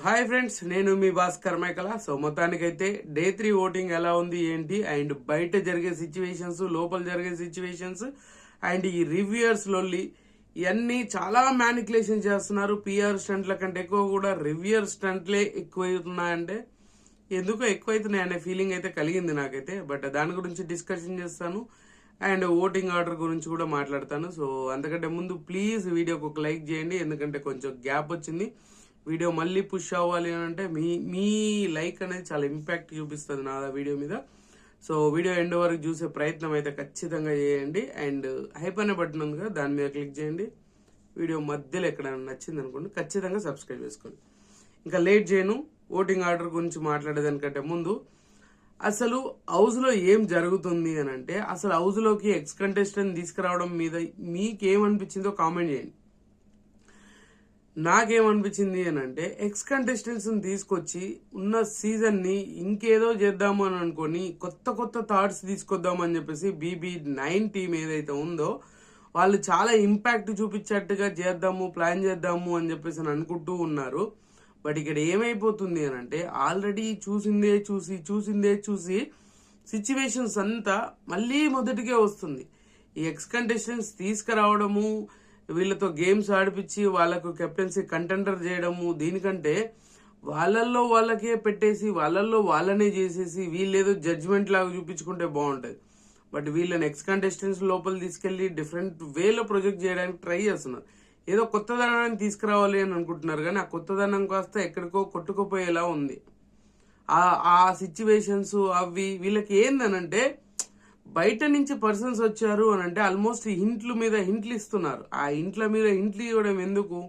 Hi friends, నేను మీ Bhaskar మైకల. So మొత్తానికైతే day 3 voting ఎలా ఉంది ఏంటి, అండ్ బయట జరిగే సిచ్యువేషన్స్, లోపల జరిగే సిచ్యువేషన్స్, అండ్ ఈ రివ్యూయర్స్ లొల్లి ఇవన్నీ చాలా మ్యానికులేషన్ చేస్తున్నారు. పిఆర్ స్టంట్ల కంటే ఎక్కువ కూడా రివ్యూయర్ స్టంట్లే ఎక్కువవుతున్నాయంటే ఎందుకో ఎక్కువైతున్నాయి అనే ఫీలింగ్ అయితే కలిగింది నాకైతే. బట్ దాని గురించి డిస్కషన్ చేస్తాను అండ్ ఓటింగ్ ఆర్డర్ గురించి కూడా మాట్లాడతాను. సో అంతకంటే ముందు ప్లీజ్ వీడియోకి ఒక లైక్ చేయండి, ఎందుకంటే కొంచెం గ్యాప్ వచ్చింది. వీడియో మళ్ళీ పుష్ అవ్వాలి అని అంటే మీ లైక్ అనేది చాలా ఇంపాక్ట్ చూపిస్తుంది నా వీడియో మీద. సో వీడియో ఎండ్ వరకు చూసే ప్రయత్నం అయితే ఖచ్చితంగా చేయండి. అండ్ హైప్ అనే బటన్ ఉంది కదా, దాని మీద క్లిక్ చేయండి. వీడియో మధ్యలో ఎక్కడైనా నచ్చింది అనుకోండి, ఖచ్చితంగా సబ్స్క్రైబ్ చేసుకోండి. ఇంకా లేట్ చేయను. ఓటింగ్ ఆర్డర్ గురించి మాట్లాడేదానికంటే ముందు అసలు హౌస్లో ఏం జరుగుతుంది అని అంటే, అసలు హౌస్లోకి ఎక్స్ కంటెస్టెంట్ తీసుకురావడం మీద మీకేమనిపించిందో కామెంట్ చేయండి. నాకేమనిపించింది అని అంటే, ఎక్స్ కంటెస్టెంట్స్ తీసుకొచ్చి ఉన్న సీజన్ ని ఇంకేదో చేద్దాము అని అనుకొని కొత్త కొత్త థాట్స్ తీసుకొద్దామని చెప్పేసి BB9 టీం ఏదైతే ఉందో వాళ్ళు చాలా ఇంపాక్ట్ చూపించేట్టుగా చేద్దాము, ప్లాన్ చేద్దాము అని చెప్పేసి అనుకుంటూ ఉన్నారు. బట్ ఇక్కడ ఏమైపోతుంది అని అంటే, ఆల్రెడీ చూసిందే చూసి సిచ్యువేషన్స్ అంతా మళ్ళీ మొదటికే వస్తుంది. ఈ ఎక్స్ కంటెస్టెంట్స్ తీసుకురావడము, వీళ్ళతో గేమ్స్ ఆడిపించి వాళ్ళకు కెప్టెన్సీ కంటెండర్ చేయడము, దీనికంటే వాళ్ళల్లో వాళ్ళకే పెట్టేసి వాళ్ళల్లో వాళ్ళనే చేసేసి వీళ్ళేదో జడ్జిమెంట్ లాగా చూపించుకుంటే బాగుంటుంది. బట్ వీళ్ళని ఎక్స్ కంటెస్టెంట్స్ లోపల తీసుకెళ్లి డిఫరెంట్ వేలో ప్రొజెక్ట్ చేయడానికి ట్రై చేస్తున్నారు. ఏదో కొత్తదనాన్ని తీసుకురావాలి అని అనుకుంటున్నారు, కానీ ఆ కొత్తదనం కాస్త ఎక్కడికో కొట్టుకుపోయేలా ఉంది. ఆ సిచ్యువేషన్స్ అవి వీళ్ళకి ఏందనంటే, బయట నుంచి పర్సన్స్ వచ్చారు అని అంటే ఆల్మోస్ట్ ఇంట్ల మీద ఇంట్లు ఇస్తున్నారు. ఆ ఇంట్ల మీద ఇంట్లు ఇవ్వడం ఎందుకు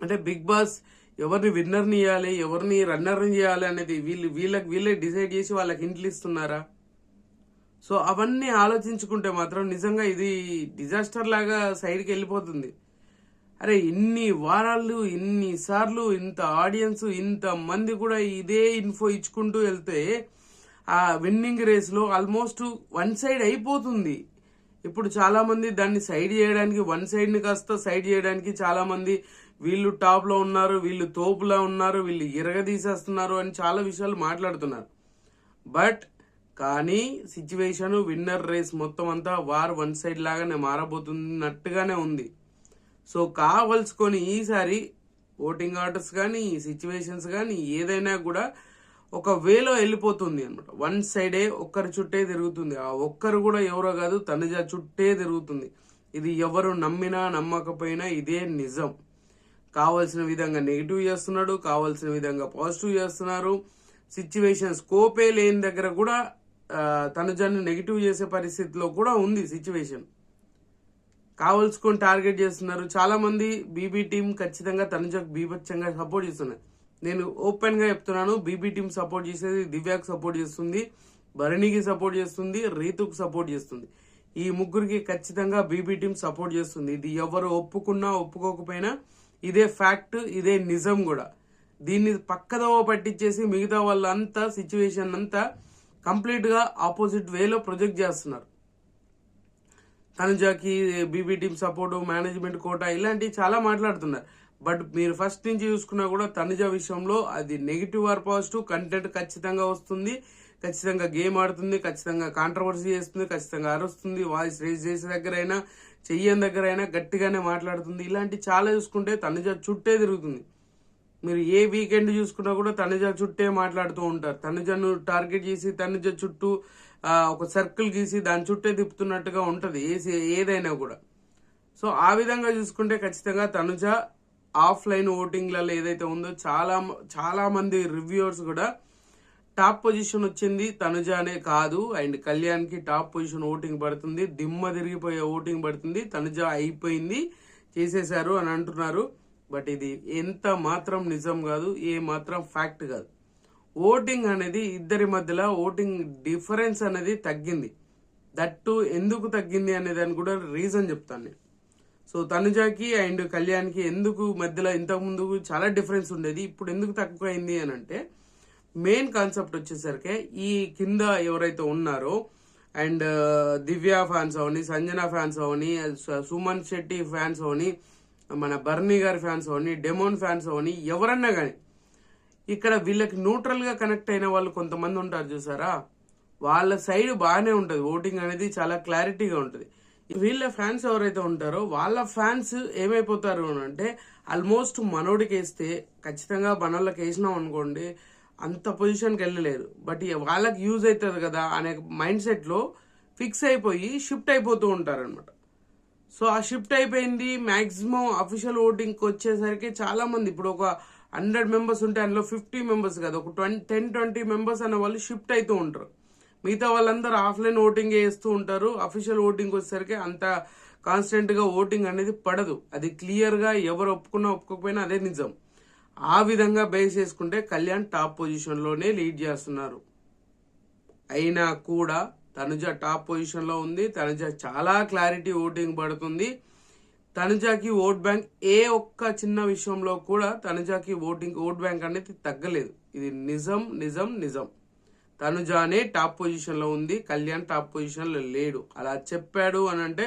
అంటే, బిగ్ బాస్ ఎవరిని విన్నర్ని ఇవ్వాలి, ఎవరిని రన్నర్ని చేయాలి అనేది వీళ్ళే డిసైడ్ చేసి వాళ్ళకి ఇంట్లు ఇస్తున్నారా? సో అవన్నీ ఆలోచించుకుంటే మాత్రం నిజంగా ఇది డిజాస్టర్ లాగా సైడ్కి వెళ్ళిపోతుంది. అరే ఇన్ని వారాలు, ఇన్నిసార్లు, ఇంత ఆడియన్స్, ఇంత మంది కూడా ఇదే ఇన్ఫో ఇచ్చుకుంటూ వెళ్తే ఆ విన్నింగ్ రేస్లో ఆల్మోస్ట్ వన్ సైడ్ అయిపోతుంది. ఇప్పుడు చాలా మంది దాన్ని సైడ్ చేయడానికి, వన్ సైడ్ని కాస్త సైడ్ చేయడానికి చాలా మంది వీళ్ళు టాప్లో ఉన్నారు, వీళ్ళు తోపులా ఉన్నారు, వీళ్ళు ఇరగదీసేస్తున్నారు అని చాలా విషయాలు మాట్లాడుతున్నారు. బట్ కానీ సిచ్యువేషన్, విన్నర్ రేస్ మొత్తం అంతా వార్ వన్ సైడ్ లాగానే మారబోతున్నట్టుగానే ఉంది. సో కావలసుకొని ఈసారి ఓటింగ్ ఆర్డర్స్ కానీ, సిచ్యువేషన్స్ కానీ ఏదైనా కూడా ఒక వేలో వెళ్ళిపోతుంది అనమాట. వన్ సైడే ఒక్కరి చుట్టే తిరుగుతుంది. ఆ ఒక్కరు కూడా ఎవరో కాదు, తనుజ చుట్టే తిరుగుతుంది. ఇది ఎవరు నమ్మినా నమ్మకపోయినా ఇదే నిజం. కావాల్సిన విధంగా నెగిటివ్ చేస్తున్నాడు, కావాల్సిన విధంగా పాజిటివ్ చేస్తున్నారు. సిచ్యువేషన్ స్కోపే లేని దగ్గర కూడా తనుజాన్ని నెగిటివ్ చేసే పరిస్థితిలో కూడా ఉంది సిచ్యువేషన్. కావలసుకొని టార్గెట్ చేస్తున్నారు. చాలా మంది బీబీ టీం ఖచ్చితంగా తనుజకు బీభత్సంగా సపోర్ట్ చేస్తున్నారు. నేను ఓపెన్ గా చెప్తున్నాను, బీబీ టీం సపోర్ట్ చేసేది దివ్యాకు సపోర్ట్ చేస్తుంది, భరణికి సపోర్ట్ చేస్తుంది, రీతుకు సపోర్ట్ చేస్తుంది. ఈ ముగ్గురికి ఖచ్చితంగా బీబీ టీం సపోర్ట్ చేస్తుంది. ఇది ఎవరు ఒప్పుకున్నా ఒప్పుకోకపోయినా ఇదే ఫ్యాక్ట్, ఇదే నిజం కూడా. దీన్ని పక్కదోవ పట్టించేసి మిగతా వాళ్ళంతా సిచ్యువేషన్ అంతా కంప్లీట్ గా ఆపోజిట్ వేలో ప్రొజెక్ట్ చేస్తున్నారు. తనుజాకి BB team support, management quota ఇలాంటివి చాలా మాట్లాడుతున్నారు. బట్ మీరు ఫస్ట్ నుంచి చూసుకున్నా కూడా తనుజ విషయంలో అది నెగిటివ్ ఆర్ పాజిటివ్ కంటెంట్ ఖచ్చితంగా వస్తుంది, ఖచ్చితంగా గేమ్ ఆడుతుంది, ఖచ్చితంగా కాంట్రవర్సీ చేస్తుంది, ఖచ్చితంగా అరుస్తుంది, వాయిస్ రేజ్ చేసే దగ్గర అయినా, చెయ్యని దగ్గర అయినా గట్టిగానే మాట్లాడుతుంది. ఇలాంటి చాలా చూసుకుంటే తనుజ చుట్టే తిరుగుతుంది. మీరు ఏ వీకెండ్ చూసుకున్నా కూడా తనుజ చుట్టే మాట్లాడుతూ ఉంటారు. తనుజను టార్గెట్ చేసి తనుజ చుట్టూ ఒక సర్కిల్ గీసి దాని చుట్టే తిప్పుతున్నట్టుగా ఉంటది ఏదైనా కూడా. సో ఆ విధంగా చూసుకుంటే ఖచ్చితంగా తనుజ ఆఫ్లైన్ ఓటింగ్లలో ఏదైతే ఉందో చాలా మంది రివ్యూవర్స్ కూడా టాప్ పొజిషన్ వచ్చింది తనుజ అనే కాదు, అండ్ కళ్యాణ్కి టాప్ పొజిషన్ ఓటింగ్ పడుతుంది, దిమ్మ తిరిగిపోయే ఓటింగ్ పడుతుంది, తనుజ అయిపోయింది, చేసేశారు అని అంటున్నారు. బట్ ఇది ఎంత మాత్రం నిజం కాదు, ఏ మాత్రం ఫ్యాక్ట్ కాదు. ఓటింగ్ అనేది ఇద్దరి మధ్యలో ఓటింగ్ డిఫరెన్స్ అనేది తగ్గింది. దట్టు ఎందుకు తగ్గింది అనే దాన్ని కూడా రీజన్ చెప్తాను నేను. సో తనుజాకి అండ్ కళ్యాణ్కి ఎందుకు మధ్యలో ఇంతకుముందు చాలా డిఫరెన్స్ ఉండేది, ఇప్పుడు ఎందుకు తక్కువ అయింది అని అంటే, మెయిన్ కాన్సెప్ట్ వచ్చేసరికి ఈ కింద ఎవరైతే ఉన్నారో అండ్ దివ్య ఫ్యాన్స్ అవని, సంజన ఫ్యాన్స్ అవని, సుమన్ శెట్టి ఫ్యాన్స్ అవని, మన బర్నీ గారి ఫ్యాన్స్ అవని, డెమోన్ ఫ్యాన్స్ అవని, ఎవరన్నా కానీ ఇక్కడ వీళ్ళకి న్యూట్రల్ గా కనెక్ట్ అయిన వాళ్ళు కొంతమంది ఉంటారు చూసారా, వాళ్ళ సైడ్ బాగానే ఉంటుంది, ఓటింగ్ అనేది చాలా క్లారిటీగా ఉంటుంది. వీళ్ళ ఫ్యాన్స్ ఎవరైతే ఉంటారో వాళ్ళ ఫ్యాన్స్ ఏమైపోతారు అంటే ఆల్మోస్ట్ మనోడికి వేస్తే ఖచ్చితంగా మనోళ్ళకి వేసినాం అనుకోండి అంత పొజిషన్కి వెళ్ళలేరు, బట్ వాళ్ళకి యూజ్ అవుతుంది కదా అనే మైండ్ సెట్లో ఫిక్స్ అయిపోయి షిఫ్ట్ అయిపోతూ ఉంటారనమాట. సో ఆ షిఫ్ట్ అయిపోయింది. మ్యాక్సిమం అఫీషియల్ ఓటింగ్కి వచ్చేసరికి చాలా మంది, ఇప్పుడు ఒక 100 మెంబర్స్ ఉంటే అందులో 50 మెంబర్స్ కదా, ఒక 10-20 మెంబర్స్ అనే వాళ్ళు షిఫ్ట్ అవుతూ ఉంటారు. మిగతా వాళ్ళందరూ ఆఫ్లైన్ ఓటింగ్ వేస్తూ ఉంటారు. అఫీషియల్ ఓటింగ్ వచ్చేసరికి అంత కాన్స్టెంట్ గా ఓటింగ్ అనేది పడదు. అది క్లియర్ గా ఎవరు ఒప్పుకున్నా ఒప్పుకోకపోయినా అదే నిజం. ఆ విధంగా బేస్ చేసుకుంటే కళ్యాణ్ టాప్ పొజిషన్ లోనే లీడ్ చేస్తున్నారు. అయినా కూడా తనుజ టాప్ పొజిషన్ లో ఉంది. తనుజ చాలా క్లారిటీ ఓటింగ్ పడుతుంది. తనుజాకి ఓట్ బ్యాంక్ ఏ ఒక్క చిన్న విషయంలో కూడా తనుజాకి ఓట్ బ్యాంక్ అనేది తగ్గలేదు. ఇది నిజం నిజం నిజం. తనుజానే టాప్ పొజిషన్ లో ఉంది, కళ్యాణ్ టాప్ పొజిషన్ లో లేడు. అలా చెప్పాడు అని అంటే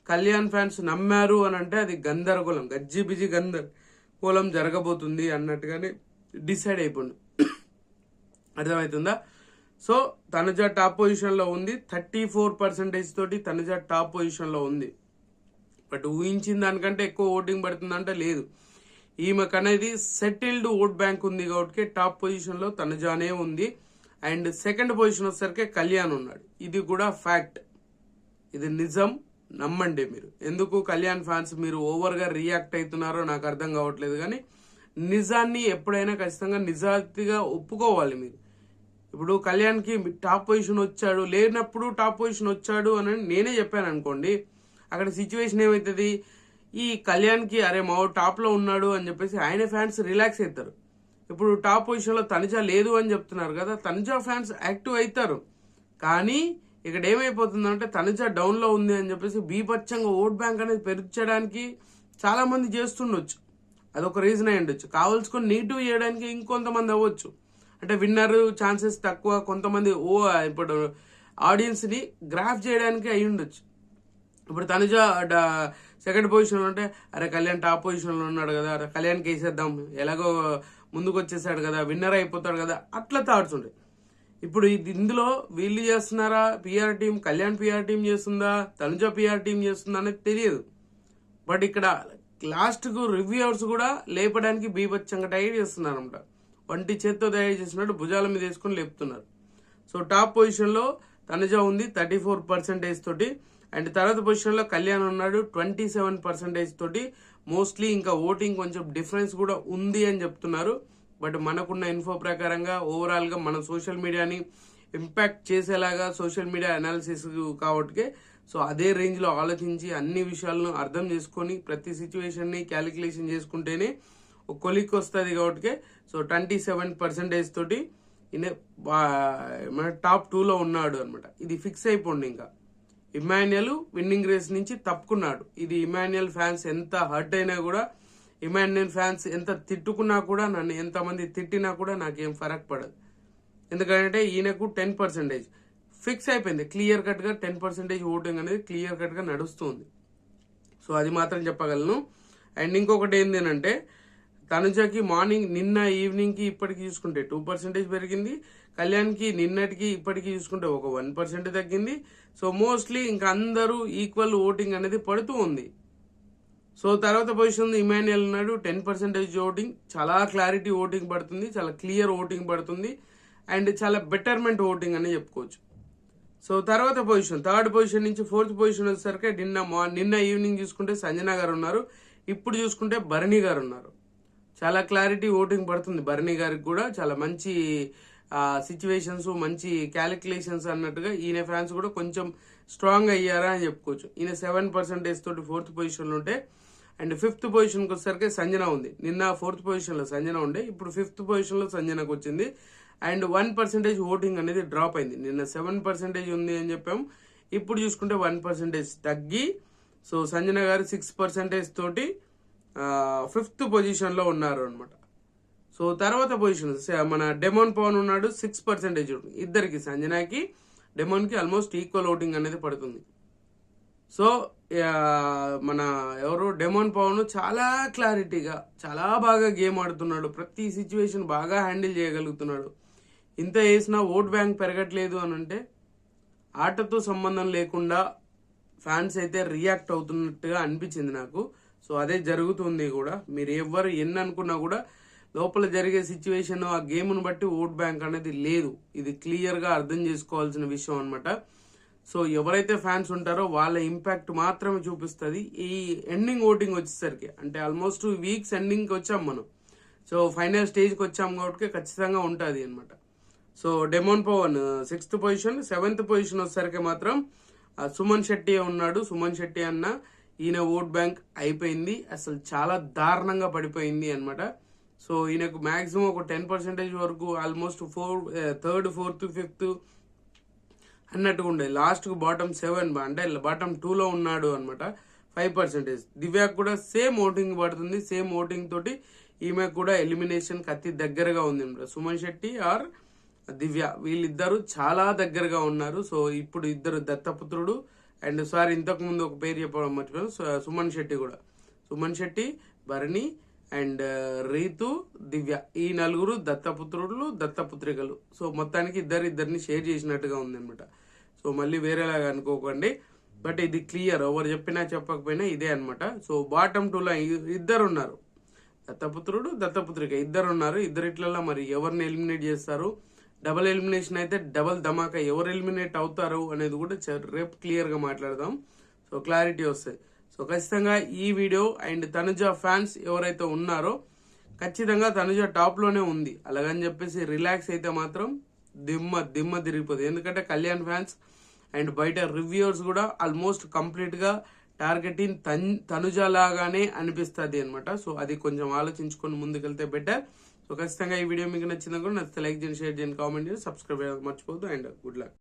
కళ్యాణ్ ఫ్యాన్స్ నమ్మారు అని అంటే అది గందరగోళం, గజ్జిబిజి గందరగోళం జరగబోతుంది అన్నట్టుగానే డిసైడ్ అయిపోయింది. అర్థమవుతుందా? సో తనుజ టాప్ పొజిషన్ లో ఉంది. 34% తోటి తనుజ టాప్ పొజిషన్ లో ఉంది. బట్ ఊహించిన దానికంటే ఎక్కువ ఓటింగ్ పడుతుందంటే లేదు. ఈమెకనేది సెటిల్డ్ ఓట్ బ్యాంక్ ఉంది కాబట్టి టాప్ పొజిషన్ లో తనుజానే ఉంది. అండ్ సెకండ్ పొజిషన్ వచ్చేసరికి కళ్యాణ్ ఉన్నాడు. ఇది కూడా ఫ్యాక్ట్, ఇది నిజం, నమ్మండి మీరు. ఎందుకు కళ్యాణ్ ఫ్యాన్స్ మీరు ఓవర్ గా రియాక్ట్ అవుతున్నారో నాకు అర్థం కావట్లేదు. కానీ నిజాన్ని ఎప్పుడైనా ఖచ్చితంగా నిజాయితీగా ఒప్పుకోవాలి మీరు. ఇప్పుడు కళ్యాణ్కి టాప్ పొజిషన్ వచ్చాడు, లేనప్పుడు టాప్ పొజిషన్ వచ్చాడు అని నేనే చెప్పాను అనుకోండి, అక్కడ సిచ్యువేషన్ ఏమవుతుంది, ఈ కళ్యాణ్కి అరే మా టాప్ లో ఉన్నాడు అని చెప్పేసి ఆయన ఫ్యాన్స్ రిలాక్స్ అవుతారు. ఇప్పుడు టాప్ పొజిషన్ లో తనుజ లేదు అని చెప్తున్నారు కదా, తనుజ ఫ్యాన్స్ యాక్టివ్ అవుతారు. కానీ ఇక్కడ ఏమైపోతుందంటే తనుజ డౌన్ లో ఉంది అని చెప్పేసి బీభత్సంగా ఓట్ బ్యాంక్ అనేది పెంచడానికి చాలా మంది చేస్తుండొచ్చు. అదొక రీజన్ అయి ఉండొచ్చు. కావాల్సుకొని నెగిటివ్ చేయడానికి ఇంకొంతమంది అవ్వచ్చు. అంటే విన్నర్ ఛాన్సెస్ తక్కువ, కొంతమంది ఇప్పుడు ఆడియన్స్ ని గ్రాఫ్ చేయడానికి అయి ఉండొచ్చు. ఇప్పుడు తనుజ సెకండ్ పొజిషన్ లో ఉంటే అరే కళ్యాణ్ టాప్ పొజిషన్ లో ఉన్నాడు కదా, అరే కళ్యాణ్కి వేసేద్దాం, ఎలాగో ముందుకు వచ్చేసాడు కదా, విన్నర్ అయిపోతాడు కదా, అట్లా థాట్స్ ఉంటాయి. ఇప్పుడు ఇందులో వీళ్ళు చేస్తున్నారా, PR team, Kalyan PR team చేస్తుందా, తనుజ పిఆర్ టీం చేస్తుందా అనేది తెలియదు. బట్ ఇక్కడ లాస్ట్ కు రివ్యూవర్స్ కూడా లేపడానికి బీభత్సంగా టైర్ చేస్తున్నారు అనమాట. వంటి చేత్తో తయారు చేసినట్టు భుజాల మీద వేసుకుని లేపుతున్నారు. సో టాప్ పొజిషన్ లో తనుజ ఉంది 34% తోటి. అండ్ తర్వాత పొజిషన్ లో కళ్యాణ్ ఉన్నాడు 27% తోటి. మోస్ట్లీ ఇంకా ఓటింగ్ కొంచెం డిఫరెన్స్ కూడా ఉంది అని చెప్తున్నారు. బట్ మనకున్న ఇన్ఫో ప్రకారంగా ఓవరాల్ గా మన సోషల్ మీడియాని ఇంపాక్ట్ చేసేలాగా సోషల్ మీడియా అనాలిసిస్ కాబట్టి, సో అదే రేంజ్ లో ఆలోచించి అన్ని విషయాలను అర్థం చేసుకొని ప్రతి సిచ్యువేషన్ ని క్యాలిక్యులేషన్ చేసుకుంటేనే ఒక కొలిక్ వస్తుంది కాబట్టి, సో 27% తోటి మన టాప్ 2 లో ఉన్నాడు అనమాట. ఇది ఫిక్స్ అయిపోండి. ఇంకా ఇమాన్యుయల్ విన్నింగ్ రేస్ నుంచి తప్పుకున్నాడు. ఇది ఇమాన్యుయల్ ఫ్యాన్స్ ఎంత హర్ట్ అయినా కూడా, ఇమాన్యుయల్ ఫ్యాన్స్ ఎంత తిట్టుకున్నా కూడా, నన్ను ఎంతమంది తిట్టినా కూడా నాకేం ఫరక్ పడదు. ఎందుకంటే ఈయనకు 10% ఫిక్స్ అయిపోయింది. క్లియర్ కట్ గా 10% ఓటింగ్ అనేది క్లియర్ కట్ గా నడుస్తుంది. సో అది మాత్రం చెప్పగలను. అండ్ ఇంకొకటి ఏంటి అంటే తనుజకి మార్నింగ్ నిన్న ఈవినింగ్ కి ఇప్పటికి చూసుకుంటే 2% పెరిగింది. కళ్యాణ్కి నిన్నటికి ఇప్పటికి చూసుకుంటే ఒక 1% తగ్గింది. సో మోస్ట్లీ ఇంకా అందరూ ఈక్వల్ ఓటింగ్ అనేది పడుతూ ఉంది. సో తర్వాత పొజిషన్ ఇమాన్యుయల్ ఉన్నాడు 10% ఓటింగ్, చాలా క్లారిటీ ఓటింగ్ పడుతుంది, చాలా క్లియర్ ఓటింగ్ పడుతుంది. అండ్ చాలా బెటర్మెంట్ ఓటింగ్ అని చెప్పుకోవచ్చు. సో తర్వాత పొజిషన్ థర్డ్ పొజిషన్ నుంచి ఫోర్త్ పొజిషన్ వచ్చేసరికి నిన్న ఈవినింగ్ చూసుకుంటే సంజన గారు ఉన్నారు. ఇప్పుడు చూసుకుంటే భరణి గారు ఉన్నారు. చాలా క్లారిటీ ఓటింగ్ పడుతుంది. భరణి గారికి కూడా చాలా మంచి సిచ్యువేషన్స్, మంచి క్యాలిక్యులేషన్స్ అన్నట్టుగా ఈయన ఫ్యాన్స్ కూడా కొంచెం స్ట్రాంగ్ అయ్యారా అని చెప్పుకోవచ్చు. ఈయన 7% తోటి ఫోర్త్ పొజిషన్ లో ఉంటే, అండ్ ఫిఫ్త్ పొజిషన్కి వచ్చేసరికి సంజన ఉంది. నిన్న ఫోర్త్ పొజిషన్ లో సంజన ఉండే, ఇప్పుడు ఫిఫ్త్ పొజిషన్ లో సంజనకు వచ్చింది. అండ్ 1% ఓటింగ్ అనేది డ్రాప్ అయింది. నిన్న 7% ఉంది అని చెప్పాము, ఇప్పుడు చూసుకుంటే 1% తగ్గి, సో సంజన గారు 6% తోటి ఫిఫ్త్ పొజిషన్ లో ఉన్నారు అనమాట. సో తర్వాత పొజిషన్ మన డెమోన్ పవన్ ఉన్నాడు 6%. ఇద్దరికి సంజనాకి డెమోన్ కి ఆల్మోస్ట్ ఈక్వల్ ఓటింగ్ అనేది పడుతుంది. సో మన ఎవరు డెమోన్ పవన్ చాలా క్లారిటీగా చాలా బాగా గేమ్ ఆడుతున్నాడు, ప్రతి సిచ్యువేషన్ బాగా హ్యాండిల్ చేయగలుగుతున్నాడు. ఇంత వేసినా ఓట్ బ్యాంక్ పెరగట్లేదు అని అంటే ఆటతో సంబంధం లేకుండా ఫ్యాన్స్ అయితే రియాక్ట్ అవుతున్నట్టుగా అనిపించింది నాకు. సో అదే జరుగుతుంది కూడా. మీరు ఎవరు ఎన్ని అనుకున్నా కూడా లోపల జరిగే సిచ్యువేషన్ ఆ గేమ్ను బట్టి ఓట్ బ్యాంక్ అనేది లేదు. ఇది క్లియర్గా అర్థం చేసుకోవాల్సిన విషయం అనమాట. సో ఎవరైతే ఫ్యాన్స్ ఉంటారో వాళ్ళ ఇంపాక్ట్ మాత్రమే చూపిస్తుంది ఈ ఎండింగ్ ఓటింగ్ వచ్చేసరికి. అంటే ఆల్మోస్ట్ వీక్స్ ఎండింగ్కి వచ్చాం మనం. సో ఫైనల్ స్టేజ్కి వచ్చాం కాబట్టి ఖచ్చితంగా ఉంటుంది అనమాట. So demon Pavan 6th position, 7th position వచ్చేసరికి మాత్రం సుమన్ శెట్టి ఉన్నాడు. సుమన్ శెట్టి అన్న ఈయన ఓట్ బ్యాంక్ అయిపోయింది, అసలు చాలా దారుణంగా పడిపోయింది అనమాట. సో ఈయనకు మాక్సిమం ఒక 10% వరకు ఆల్మోస్ట్ 3rd, 4th, 5th అన్నట్టుగా ఉండేది. లాస్ట్కు బాటమ్ 7 అంటే బాటమ్ 2లో ఉన్నాడు అనమాట. 5%. దివ్యాకు కూడా సేమ్ ఓటింగ్ పడుతుంది. సేమ్ ఓటింగ్ తోటి ఈమె కూడా ఎలిమినేషన్ అతి దగ్గరగా ఉంది అనమాట. సుమన్ శెట్టి ఆర్ దివ్య వీళ్ళిద్దరు చాలా దగ్గరగా ఉన్నారు. సో ఇప్పుడు ఇద్దరు దత్తపుత్రుడు అండ్ ఇంతకు ముందు ఒక పేరు చెప్పడం మర్చిపోయాను, సుమన్ శెట్టి కూడా. సుమన్ శెట్టి, భరణి అండ్ రీతు, దివ్య, ఈ నలుగురు దత్తపుత్రులు దత్తపుత్రికలు. సో మొత్తానికి ఇద్దరిని షేర్ చేసినట్టుగా ఉంది అనమాట. సో మళ్ళీ వేరేలాగా అనుకోకండి, బట్ ఇది క్లియర్, ఎవరు చెప్పినా చెప్పకపోయినా ఇదే అనమాట. సో బాటమ్ 2లో ఇద్దరు ఉన్నారు, దత్తపుత్రుడు దత్తపుత్రిక ఇద్దరు ఉన్నారు. ఇద్దరిట్లలో మరి ఎవరిని ఎలిమినేట్ చేస్తారు, డబల్ ఎలిమినేషన్ అయితే డబల్ ధమాకా ఎవరు ఎలిమినేట్ అవుతారు అనేది కూడా రేపు క్లియర్గా మాట్లాడదాం. సో క్లారిటీ వస్తుంది. సో ఖచ్చితంగా ఈ వీడియో అండ్ తనుజ ఫ్యాన్స్ ఎవరైతే ఉన్నారో ఖచ్చితంగా తనుజ టాప్లోనే ఉంది. అలాగని చెప్పేసి రిలాక్స్ అయితే మాత్రం దిమ్మ తిరిగిపోతుంది. ఎందుకంటే కళ్యాణ్ ఫ్యాన్స్ అండ్ బయట రివ్యూవర్స్ కూడా ఆల్మోస్ట్ కంప్లీట్గా టార్గెటింగ్ తనుజ లాగానే అనిపిస్తుంది అనమాట. సో అది కొంచెం ఆలోచించుకొని ముందుకెళ్తే బెటర్. సో ఖచ్చితంగా ఈ వీడియో మీకు నచ్చింది కూడా నచ్చితే లైక్ చేయండి, షేర్ చేయండి, కామెంట్ చేయండి, సబ్స్క్రైబ్ చేయాలి మర్చిపోవద్దు. And good luck.